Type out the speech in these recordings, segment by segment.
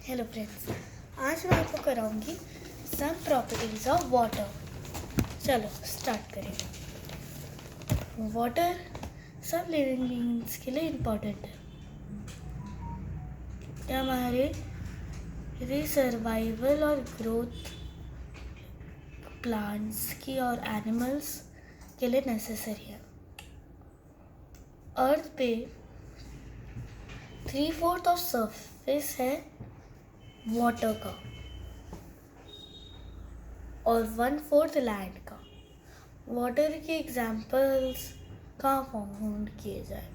Hello friends, आज मैं आपको कराऊंगी सम प्रॉपर्टीज ऑफ वाटर। चलो स्टार्ट करें। वाटर सब लिविंग बीइंग्स के लिए इम्पोर्टेंट है। ये हमारे सर्वाइवल और ग्रोथ प्लांट्स की और एनिमल्स के लिए नेसेसरी है। अर्थ पे 3/4 ऑफ सरफेस है वाटर का और 1/4 लैंड का। वाटर के एग्जाम्पल्स कहाँ फाउंड किए जाए?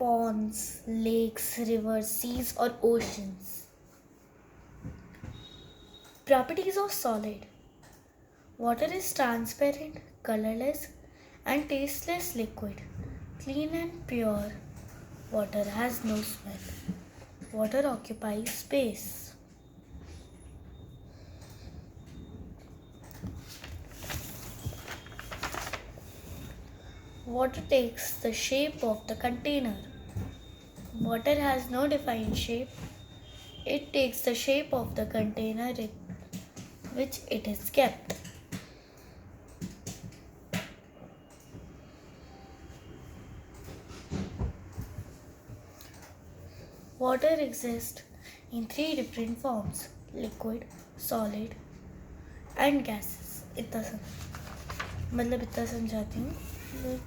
पॉन्ड्स, लेक्स, रिवर्स, सीज और oceans. Properties of solid. Water is transparent, colorless and tasteless liquid. Clean and pure water has no smell. Water occupies space. Water takes the shape of the container. Water has no defined shape. It takes the shape of the container in which it is kept. Water exists in 3 different forms: liquid, solid and gases. इतना समझाती हूँ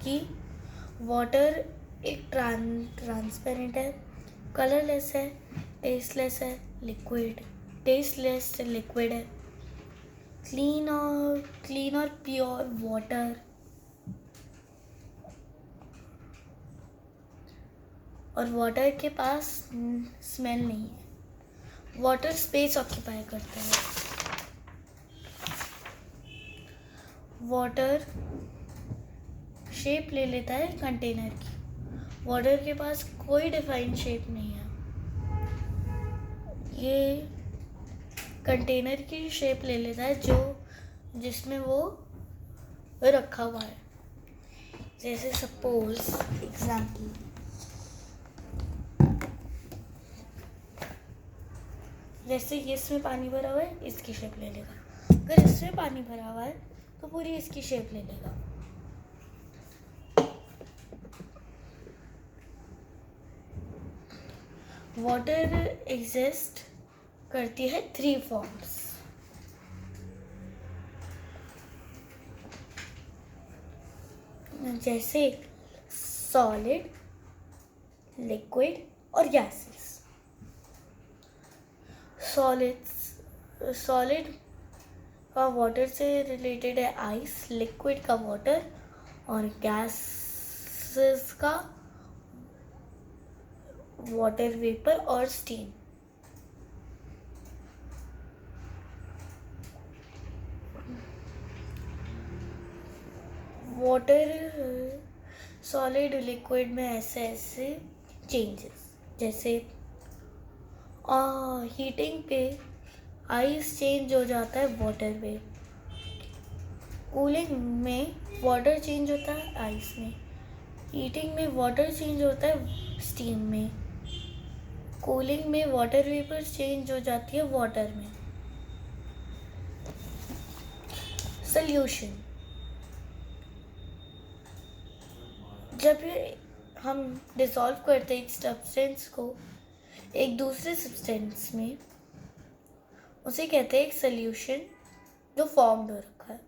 कि water एक transparent है, colourless है, tasteless है, tasteless liquid है, clean और प्योर वाटर और वाटर के पास स्मेल नहीं है। वाटर स्पेस ऑक्यूपाई करता है। वाटर शेप ले लेता है कंटेनर की। वाटर के पास कोई डिफाइंड शेप नहीं है। ये कंटेनर की शेप ले लेता है जिसमें वो रखा हुआ है। जैसे सपोज एग्जाम्पल, जैसे इसमें पानी भरा हुआ है, इसकी शेप ले लेगा। अगर इसमें पानी भरा हुआ है तो पूरी इसकी शेप ले लेगा। वाटर एग्जिस्ट करती है 3 फॉर्म्स। जैसे सॉलिड, लिक्विड और गैसेस। सॉलिड का वाटर से रिलेटेड है आइस, लिक्विड का वाटर और गैसेस का वाटर वेपर और स्टीम। वाटर सॉलिड लिक्विड में ऐसे चेंजेस, जैसे हीटिंग पे आइस चेंज हो जाता है वाटर में, कूलिंग में वाटर चेंज होता है आइस में, हीटिंग में वाटर चेंज होता है स्टीम में, कूलिंग में वाटर वेपर चेंज हो जाती है वाटर में। सॉल्यूशन। जब हम डिसॉल्व करते हैं एक सब्सटेंस को एक दूसरे सब्सटेंस में, उसे कहते हैं एक सॉल्यूशन जो फॉर्म्ड हो रखा है।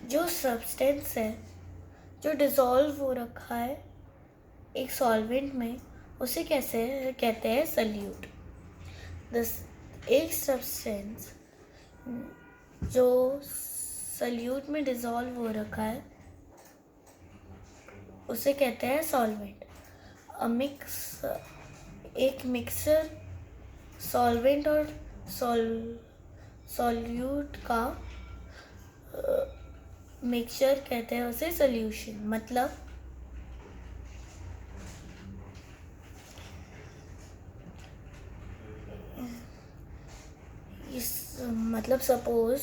जो सब्सटेंस है जो डिसॉल्व हो रखा है एक सॉल्वेंट में, उसे कैसे कहते हैं सॉल्यूट। एक सब्सटेंस जो सॉल्यूट में डिसॉल्व हो रखा है उसे कहते हैं सॉल्वेंट। एक मिक्सर सॉल्वेंट और सॉल्यूट का मिक्सचर कहते हैं उसे सॉल्यूशन। मतलब सपोज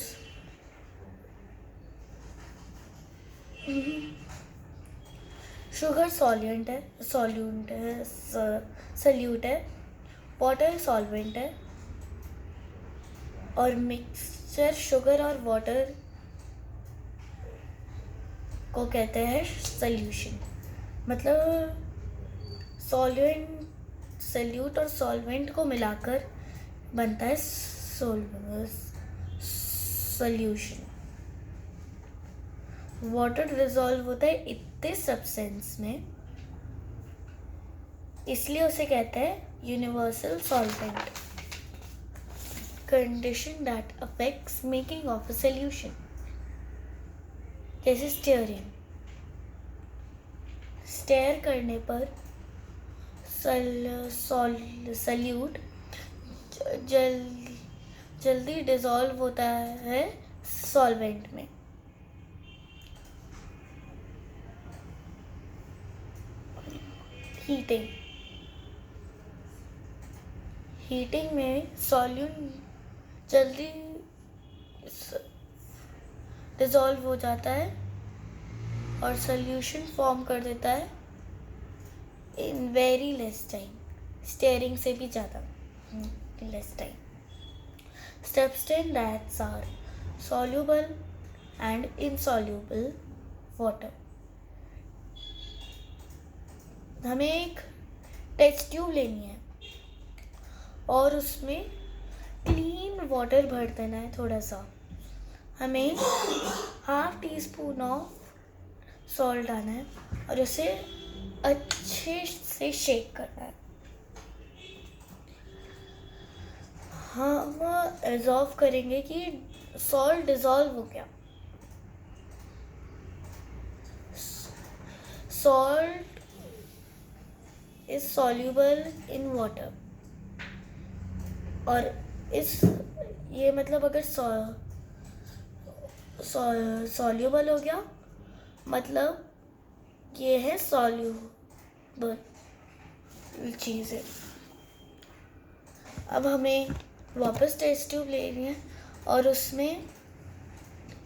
शुगर सॉल्यूट है, वाटर सॉल्वेंट है, और मिक्सचर शुगर और वाटर को कहते हैं सॉल्यूशन। मतलब सॉल्यूट और सॉल्वेंट को मिलाकर बनता है सॉल्यूशन। वाटर डिसॉल्व होता है इतने सब्सटेंस में, इसलिए उसे कहते हैं universal solvent. Condition that affects making of a solution, जैसे स्टीयरिंग। स्टेयर करने पर सॉल्यूट जल्दी डिसॉल्व होता है सॉल्वेंट में। हीटिंग में सॉल्यूट जल्दी डिसॉल्व हो जाता है और सॉल्यूशन फॉर्म कर देता है in very less time, steering से भी ज़्यादा less time. Substances that are soluble and insoluble water। हमें एक टेस्ट ट्यूब लेनी है और उसमें क्लीन वाटर भर देना है थोड़ा सा। हमें ½ टीस्पून ऑफ सॉल्ट डालना है और उसे अच्छे से शेक करना है। हम ऑब्जर्व करेंगे कि सॉल्ट डिसॉल्व हो गया। Salt is soluble in water, और ये मतलब अगर सॉल्यूबल हो गया मतलब ये है सॉल्यूबल चीज़ है। अब हमें वापस टेस्ट ट्यूब लेनी है और उसमें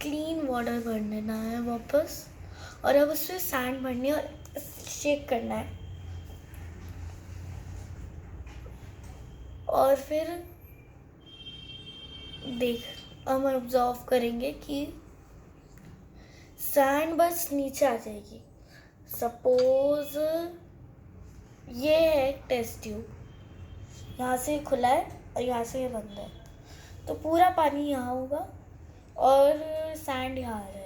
क्लीन वाटर भर देना है वापस, और अब उसमें सैंड भरनी है और शेक करना है। और फिर हम ऑब्जर्व करेंगे कि सैंड बस नीचे आ जाएगी। सपोज ये है टेस्ट ट्यूब, यहाँ से खुला है और यहाँ से ये बंद है, तो पूरा पानी यहाँ होगा और सैंड यहाँ आ जाएगी।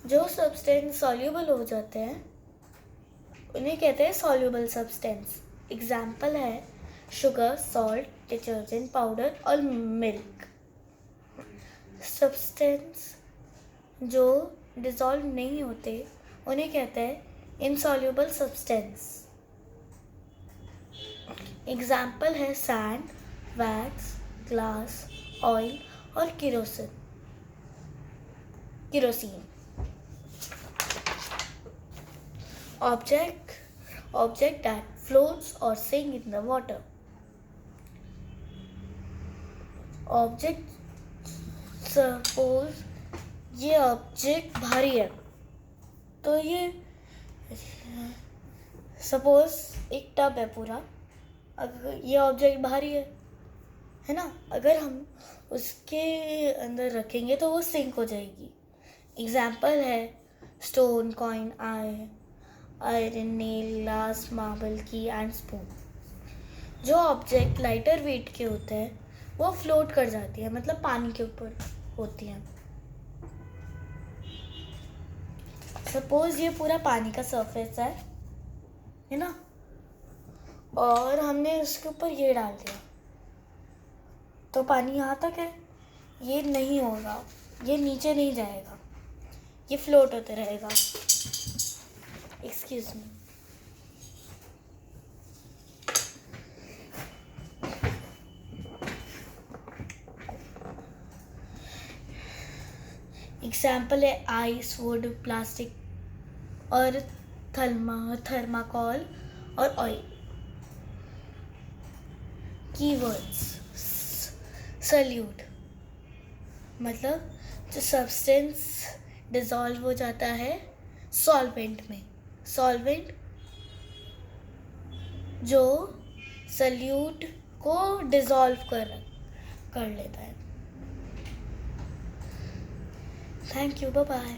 जो सब्सटेंस सॉल्यूबल हो जाते हैं उन्हें कहते हैं सॉल्यूबल सब्सटेंस। एग्जाम्पल है शुगर, सॉल्ट, डिटर्जेंट पाउडर और मिल्क। सब्सटेंस जो डिसॉल्व नहीं होते उन्हें कहते हैं इनसॉल्यूबल सब्सटेंस। एग्जाम्पल है सैंड, वैक्स, ग्लास, ऑयल और kerosene. Object that floats or sink in the water। Suppose ये ऑब्जेक्ट भारी है, तो ये सपोज एक टब है पूरा, अगर ये ऑब्जेक्ट भारी है ना, अगर हम उसके अंदर रखेंगे तो वो सिंक हो जाएगी। एग्जाम्पल है stone, coin, iron, nail, glass, marble, की एंड स्पून। जो ऑब्जेक्ट लाइटर वेट के होते हैं वो फ्लोट कर जाती है, मतलब पानी के ऊपर होती है। सपोज ये पूरा पानी का सरफेस है ना, और हमने उसके ऊपर ये डाल दिया तो पानी यहाँ तक है, ये नहीं होगा, ये नीचे नहीं जाएगा, ये फ्लोट होते रहेगा। Excuse me. एग्जाम्पल है आइस, वुड, प्लास्टिक और थर्माकोल और ऑयल। कीवर्ड्स सल्यूट मतलब जो सब्सटेंस डिसॉल्व हो जाता है सॉल्वेंट में, सॉल्वेंट जो सल्यूट को डिसॉल्व कर लेता है। Thank you, bye bye.